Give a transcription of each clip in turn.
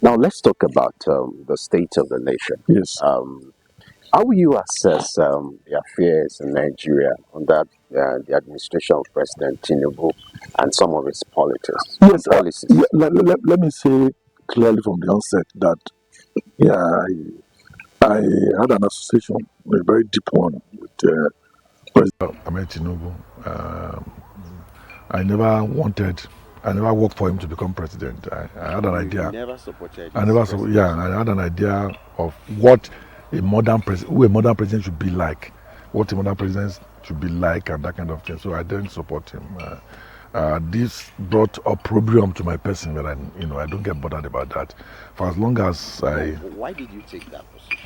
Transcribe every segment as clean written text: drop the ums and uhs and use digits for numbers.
Now let's talk about the state of the nation. Yes. Um, how will you assess the affairs in Nigeria under the administration of President Tinubu and some of its politics and Yes. policies? Let me say clearly from the onset that yeah, I had an association, a very deep one, with President Ahmed Tinubu. I never wanted, I never worked for him to become president. I had an You idea. never supported I his never, yeah, presidency. I had an idea of what a modern president, who a modern president should be like, what a modern president should be like, and that kind of thing. So I didn't support him. This brought opprobrium to my person, but I don't get bothered about that. For as long as Why did you take that position?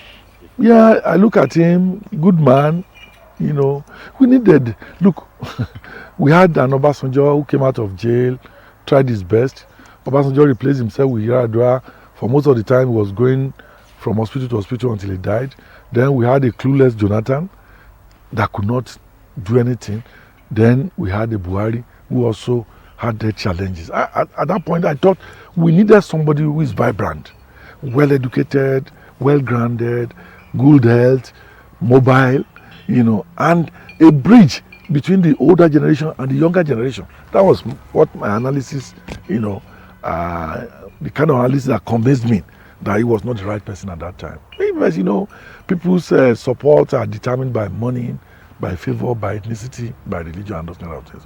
yeah, I look at him, good man. We needed. Look, we had an Obasanjo who came out of jail, tried his best. Obasanjo replaced himself with Yaradua. For most of the time, he was going from hospital to hospital until he died. Then we had a clueless Jonathan that could not do anything. Then we had a Buhari who also had their challenges. At that point, I thought we needed somebody who is vibrant, well educated, well grounded, good health, mobile, and a bridge between the older generation and the younger generation. That was what my analysis, the kind of analysis that convinced me that he was not the right person at that time. Because, people's support are determined by money, by favor, by ethnicity, by religion, and those kind of things.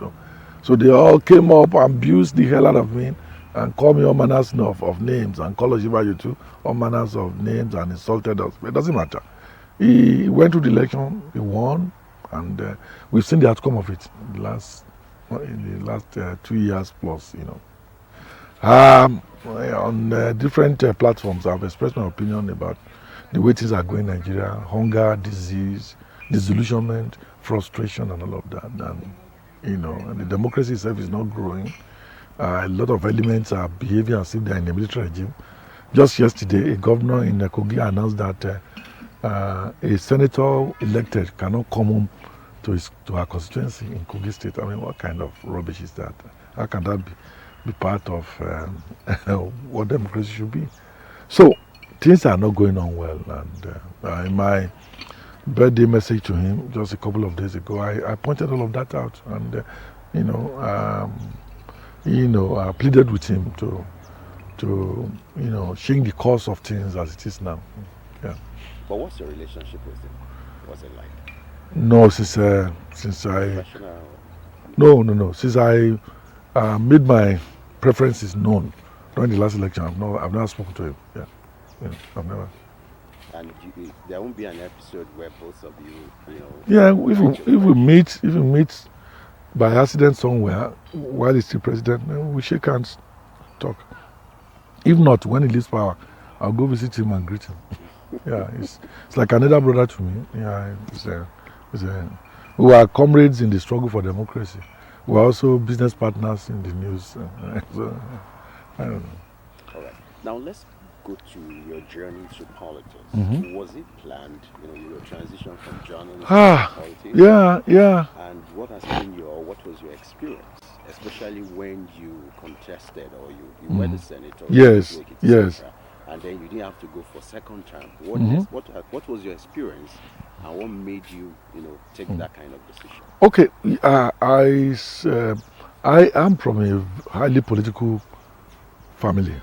So they all came up, abused the hell out of me, and called me all manners of names, and called Oshiba too all manners of names, and insulted us. But it doesn't matter. He went through the election, he won, and we've seen the outcome of it in the last 2 years plus. On different platforms, I've expressed my opinion about the way things are going in Nigeria: hunger, disease, disillusionment, frustration, and all of that. And the democracy itself is not growing. A lot of elements are behaving as if they're in a military regime. Just yesterday, a governor in Kogi announced that a senator elected cannot come home to her constituency in Kogi State. I mean, what kind of rubbish is that? How can that be part of what democracy should be? So things are not going on well. And in my birthday message to him just a couple of days ago, I pointed all of that out, and I pleaded with him to change the course of things as it is now. Yeah. But what's your relationship with him? What's it like? No, since I Professional? no since I made my preferences known during the last election, I've never spoken to him. Yeah, I've never. And there won't be an episode where both of Yeah, if we meet by accident somewhere while he's still president, then we shake hands, talk. If not, when he leaves power, I'll go visit him and greet him. Yeah, it's like another brother to me. Yeah, we are comrades in the struggle for democracy. We are also business partners in the news. So, I don't know. All right. Now let's go to your journey to politics. Mm-hmm. Was it planned? Your transition from journalism to Ah, politics. yeah. And what was your experience, especially when you contested or you were the senator? Yes, yes. And then you didn't have to go for second term. Mm-hmm. What was your experience, and what made you take that kind of decision? Okay, I am from a highly political family.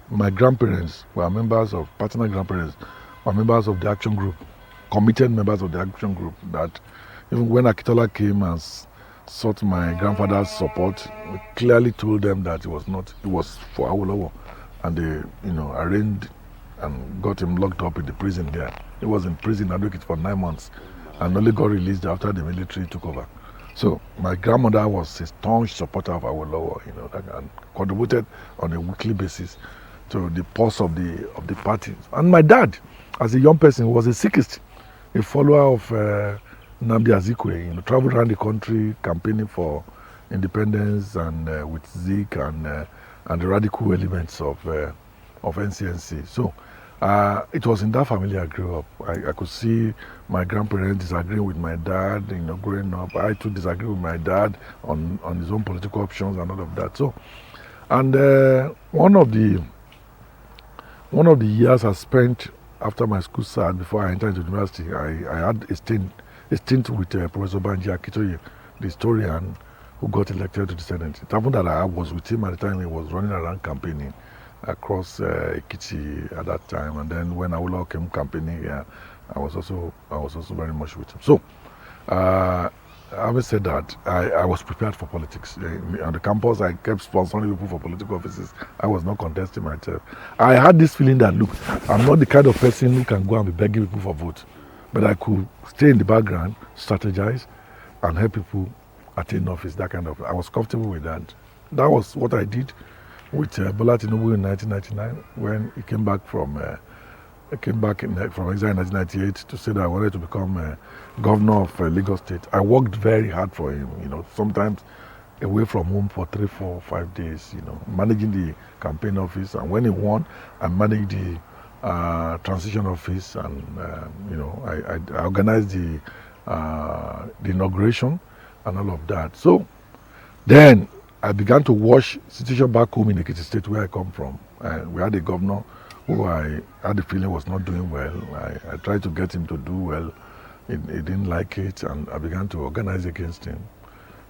My grandparents were members of paternal grandparents were members of the action group, committed members of the action group. That even when Akitola came and sought my grandfather's support, we clearly told them that it was for Awolowo, and they arranged and got him locked up in the prison there. He was in prison advocate for 9 months, and only got released after the military took over. So my grandmother was a staunch supporter of Awolowo, and contributed on a weekly basis to the pulse of the party. And my dad, as a young person, was a Sikhist, a follower of Nnamdi Azikiwe. Traveled around the country campaigning for independence and with Zik and the radical elements of NCNC. So it was in that family I grew up. I could see my grandparents disagreeing with my dad, growing up. I too disagree with my dad on his own political options and all of that. So, and one of the one of the years I spent after my school started, before I entered into university, I had a stint with Professor Banji Akitoye, the historian who got elected to the Senate. It happened that I was with him at the time he was running around campaigning across Ekiti at that time, and then when Awolowo came campaigning here, I was also very much with him. So, having said that, I was prepared for politics. On the campus, I kept sponsoring people for political offices. I was not contesting myself. I had this feeling that, look, I'm not the kind of person who can go and be begging people for votes, but I could stay in the background, strategize, and help people attain office. That kind of. I was comfortable with that. That was what I did with Bola Tinubu in 1999 when he came back from from exile in 1998 to say that I wanted to become governor of Lagos State. I worked very hard for him, sometimes away from home for 3, 4, 5 days, managing the campaign office. And when he won, I managed the transition office, and I organized the inauguration and all of that. So then I began to watch situation back home in Ekiti State, where I come from. We had a governor who I had the feeling was not doing well. I tried to get him to do well. He didn't like it, and I began to organize against him.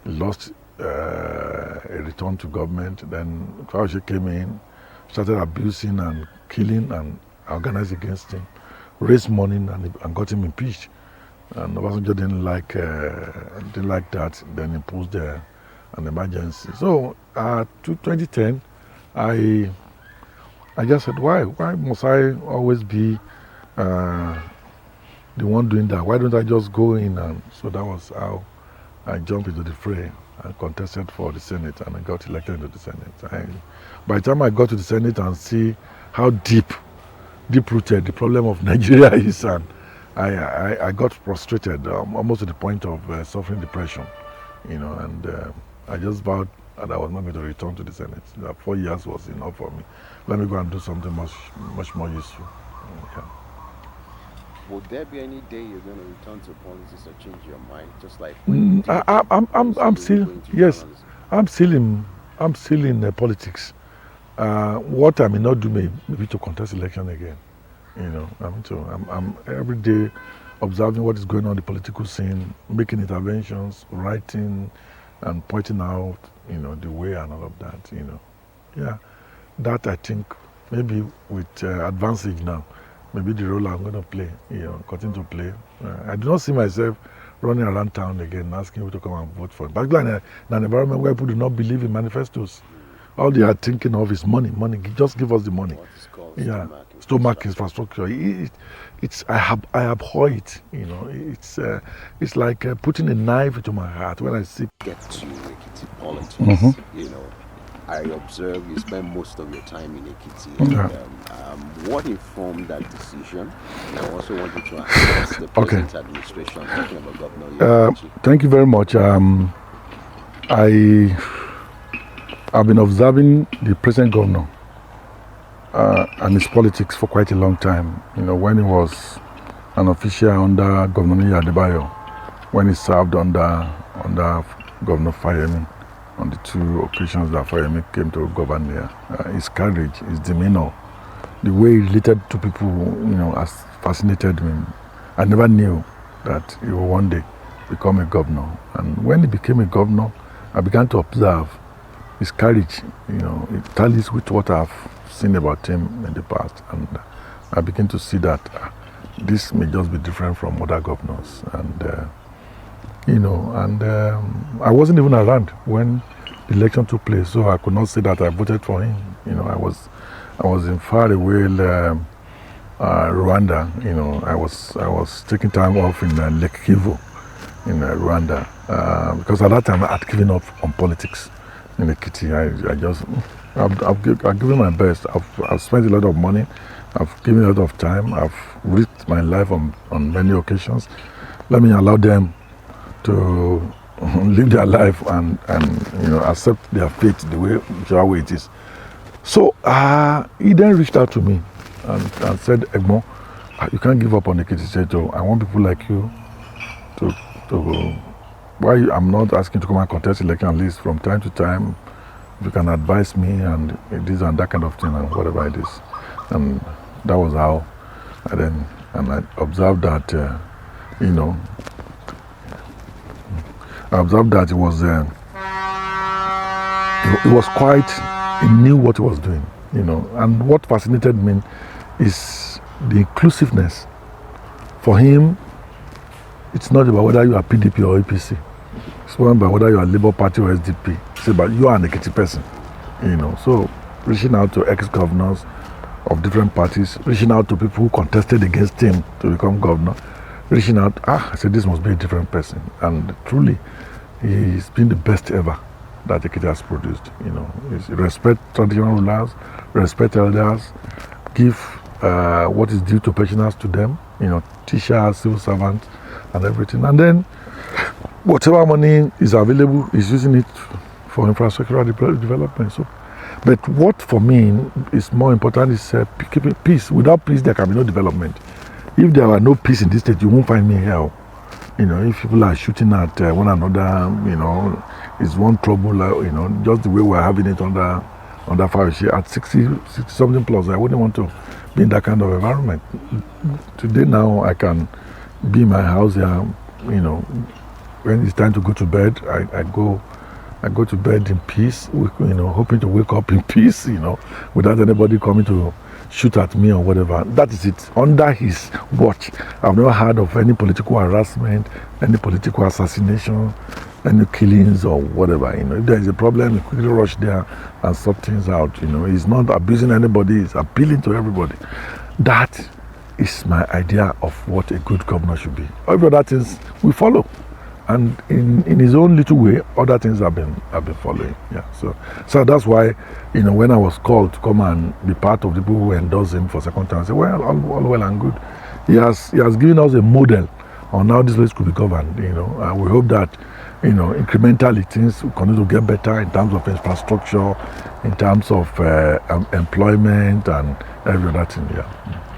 He lost a return to government. Then Fauci came in, started abusing and killing, and I organized against him, raised money, and got him impeached. And Obasanjo didn't like that. Then imposed an emergency. So, to 2010, I just said, why must I always be the one doing that? Why don't I just go in? And so that was how I jumped into the fray and contested for the Senate, and I got elected into the Senate. By the time I got to the Senate and see how deep-rooted the problem of Nigeria is, and I got frustrated, almost to the point of suffering depression, and I just vowed that I was not going to return to the Senate. That 4 years was enough for me. Let me go and do something much more useful. Okay. Would there be any day you're going to return to politics or change your mind, just like I'm still in politics. What I may not do maybe to contest election again. I'm every day observing what is going on in the political scene, making interventions, writing, and pointing out, the way and all of that. Yeah, that I think maybe with advanced age now, maybe the role I'm going to play, continue to play. I do not see myself running around town again asking people to come and vote for me. Particularly in an environment where people do not believe in manifestos. All they are thinking of is money. Just give us the money. What is called stomach infrastructure. I abhor it. It's like putting a knife into my heart when I see. Get to Ekiti politics. I observe you spend most of your time in Ekiti. Yeah. What informed that decision? And I also want you to address the present administration, talking about Governor Yemi. Thank you very much. I've been observing the present governor and his politics for quite a long time. When he was an official under Governor Adebayo, when he served under Governor Fayemi, on the 2 occasions that Fayemi came to govern here, his courage, his demeanor, the way he related to people, has fascinated me. I never knew that he would one day become a governor. And when he became a governor, I began to observe his courage. It tallies with what I've seen about him in the past, and I begin to see that this may just be different from other governors. And I wasn't even around when the election took place, so I could not say that I voted for him. I was in far away Rwanda. I was taking time off in Lake Kivu in Rwanda because at that time I had given up on politics in Ekiti. I've given my best. I've spent a lot of money. I've given a lot of time. I've risked my life on many occasions. Let me allow them to live their life and accept their fate the way, whichever way it is. So he then reached out to me and said, Egmo, you can't give up on the Ekiti State. I want people like you to why I'm not asking to come and contest election, at least from time to time, if you can advise me and this and that kind of thing and whatever it is. And that was how I observed that, I observed that it was quite, he knew what he was doing, and what fascinated me is the inclusiveness. For him, it's not about whether you are PDP or APC. It's not about whether you are Labour Party or SDP. It's about you are an Ekiti person, So reaching out to ex-governors of different parties, reaching out to people who contested against him to become governor, reaching out, I said this must be a different person. And truly, he's been the best ever that Ekiti has produced. Respect traditional rulers, respect elders, give what is due to pensioners to them, teachers, civil servants, and everything. And then whatever money is available, is using it for infrastructural development. So, but what for me is more important is keeping peace. Without peace, there can be no development. If there are no peace in this state, you won't find me here. If people are shooting at one another, it's one trouble, just the way we're having it under fire. At 60 something plus, I wouldn't want to be in that kind of environment. Today now, I can be in my house here, when it's time to go to bed, I go to bed in peace, hoping to wake up in peace, without anybody coming to shoot at me or whatever. That is it. Under his watch, I've never heard of any political harassment, any political assassination, any killings or whatever. If there is a problem, he quickly rush there and sort things out. He's not abusing anybody, he's appealing to everybody. That is my idea of what a good governor should be. Every other things we follow. And in his own little way, other things have been following. Yeah. So that's why, when I was called to come and be part of the people who endorse him for second time, I said, well, all well and good. He has given us a model on how this place could be governed. And we hope that, incrementally things will continue to get better in terms of infrastructure, in terms of employment and every other thing. Yeah.